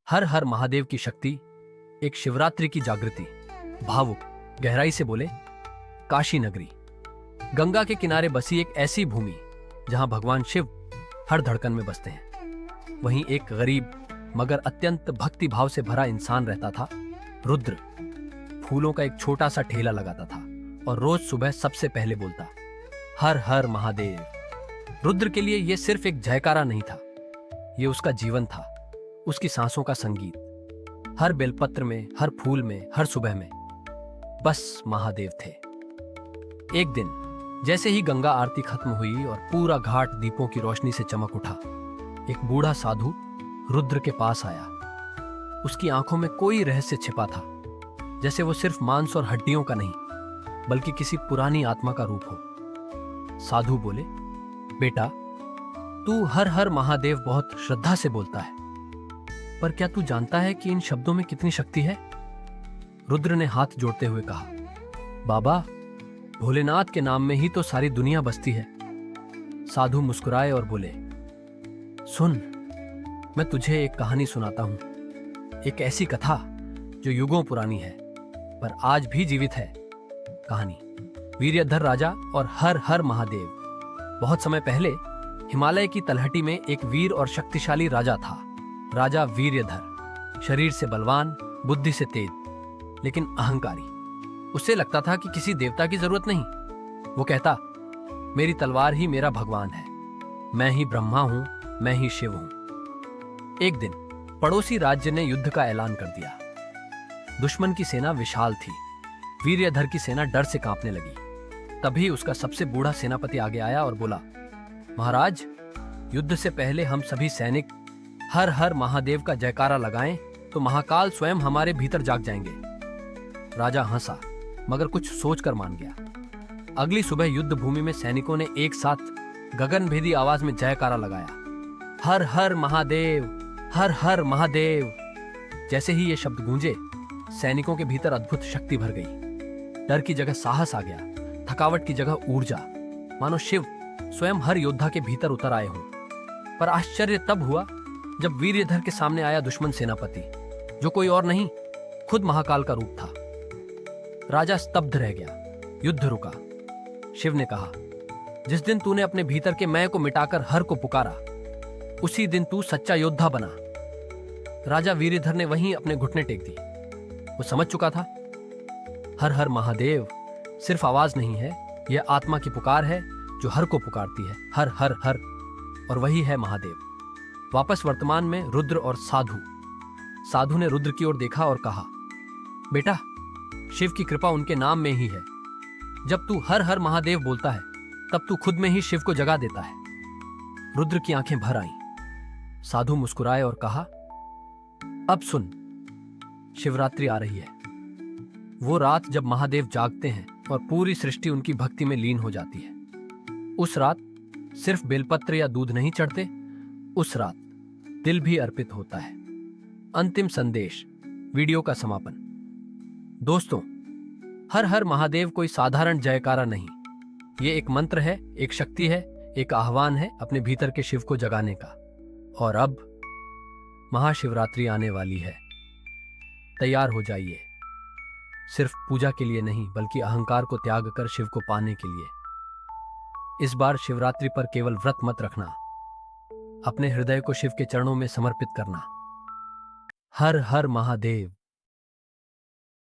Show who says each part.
Speaker 1: हर हर महादेव की शक्ति, एक शिवरात्रि की जागृति। भावुक गहराई से बोले, काशी नगरी, गंगा के किनारे बसी एक ऐसी भूमि जहां भगवान शिव हर धड़कन में बसते हैं। वहीं एक गरीब मगर अत्यंत भक्ति भाव से भरा इंसान रहता था, रुद्र। फूलों का एक छोटा सा ठेला लगाता था और रोज सुबह सबसे पहले बोलता, हर हर महादेव। रुद्र के लिए यह सिर्फ एक जयकारा नहीं था, यह उसका जीवन था, उसकी सांसों का संगीत। हर बेलपत्र में, हर फूल में, हर सुबह में बस महादेव थे। एक दिन जैसे ही गंगा आरती खत्म हुई और पूरा घाट दीपों की रोशनी से चमक उठा, एक बूढ़ा साधु रुद्र के पास आया। उसकी आंखों में कोई रहस्य छिपा था, जैसे वो सिर्फ मांस और हड्डियों का नहीं, बल्कि किसी पुरानी आत्मा का रूप हो। साधु बोले, बेटा, तू हर हर महादेव बहुत श्रद्धा से बोलता है, पर क्या तू जानता है कि इन शब्दों में कितनी शक्ति है? रुद्र ने हाथ जोड़ते हुए कहा, बाबा, भोलेनाथ के नाम में ही तो सारी दुनिया बसती है। साधु मुस्कुराए और बोले, सुन, मैं तुझे एक कहानी सुनाता हूं, एक ऐसी कथा जो युगों पुरानी है पर आज भी जीवित है। कहानी वीर्यधर राजा और हर हर महादेव। बहुत समय पहले हिमालय की तलहटी में एक वीर और शक्तिशाली राजा था। राजा वीर्यधर शरीर से बलवान, बुद्धि से तेज, लेकिन अहंकारी। उसे लगता था कि किसी देवता की जरूरत नहीं। वो कहता, मेरी तलवार ही मेरा भगवान है, मैं ही ब्रह्मा हूं, मैं ही शिव हूं। एक दिन पड़ोसी राज्य ने युद्ध का ऐलान कर दिया। दुश्मन की सेना विशाल थी। वीर्यधर की सेना डर से कांपने लगी। तभी उसका सबसे बूढ़ा सेनापति आगे आया और बोला, महाराज, युद्ध से पहले हम सभी सैनिक हर हर महादेव का जयकारा लगाएं तो महाकाल स्वयं हमारे भीतर जाग जाएंगे। राजा हंसा, मगर कुछ सोचकर मान गया। अगली सुबह युद्ध भूमि में सैनिकों ने एक साथ गगनभेदी आवाज में जयकारा लगाया, हर हर महादेव, हर हर महादेव। जैसे ही ये शब्द गूंजे, सैनिकों के भीतर अद्भुत शक्ति भर गई। डर की जगह साहस आ गया, थकावट की जगह ऊर्जा, मानो शिव स्वयं हर योद्धा के भीतर उतर आए हों। पर आश्चर्य तब हुआ जब वीर्यधर के सामने आया दुश्मन सेनापति, जो कोई और नहीं, खुद महाकाल का रूप था। राजा स्तब्ध रह गया। युद्ध रुका। शिव ने कहा, जिस दिन तूने अपने भीतर के मैं को मिटाकर हर को पुकारा, उसी दिन तू सच्चा योद्धा बना। राजा वीरधर ने वहीं अपने घुटने टेक दिए। वो समझ चुका था, हर हर महादेव सिर्फ आवाज नहीं है, यह आत्मा की पुकार है जो हर को पुकारती है, हर हर हर, और वही है महादेव। वापस वर्तमान में रुद्र और साधु। साधु ने रुद्र की ओर देखा और कहा, बेटा, शिव की कृपा उनके नाम में ही है। जब तू हर हर महादेव बोलता है, तब तू खुद में ही शिव को जगा देता है। रुद्र की आंखें भर आईं। साधु मुस्कुराए और कहा, अब सुन, शिवरात्रि आ रही है, वो रात जब महादेव जागते हैं और पूरी सृष्टि उनकी भक्ति में लीन हो जाती है। उस रात सिर्फ बेलपत्र या दूध नहीं चढ़ते, उस रात दिल भी अर्पित होता है। अंतिम संदेश, वीडियो का समापन। दोस्तों, हर हर महादेव कोई साधारण जयकारा नहीं, ये एक मंत्र है, एक शक्ति है, एक आह्वान है अपने भीतर के शिव को जगाने का। और अब महाशिवरात्रि आने वाली है, तैयार हो जाइए, सिर्फ पूजा के लिए नहीं, बल्कि अहंकार को त्याग कर शिव को पाने के लिए। इस बार शिवरात्रि पर केवल व्रत मत रखना, अपने हृदय को शिव के चरणों में समर्पित करना। हर हर महादेव।